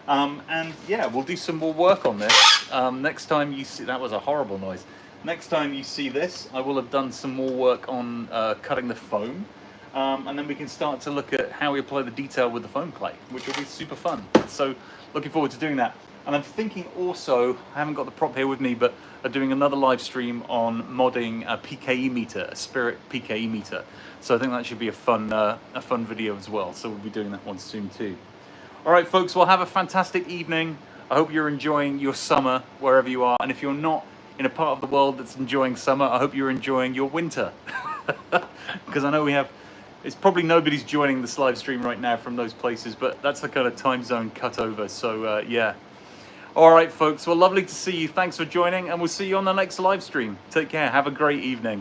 [SPEAKER 1] And yeah, we'll do some more work on this. Next time you see, that was a horrible noise. Next time you see this, I will have done some more work on cutting the foam. And then we can start to look at how we apply the detail with the foam clay, which will be super fun. So looking forward to doing that. And I'm thinking also, I haven't got the prop here with me, but doing another live stream on modding a PKE meter, a Spirit PKE meter. So I think that should be a fun video as well. So we'll be doing that one soon too. All right, folks, well, have a fantastic evening. I hope you're enjoying your summer wherever you are. And if you're not in a part of the world that's enjoying summer, I hope you're enjoying your winter. Because I know it's probably nobody's joining this live stream right now from those places, but that's the kind of time zone cut over. So yeah. All right, folks. Well, lovely to see you. Thanks for joining, and we'll see you on the next live stream. Take care. Have a great evening.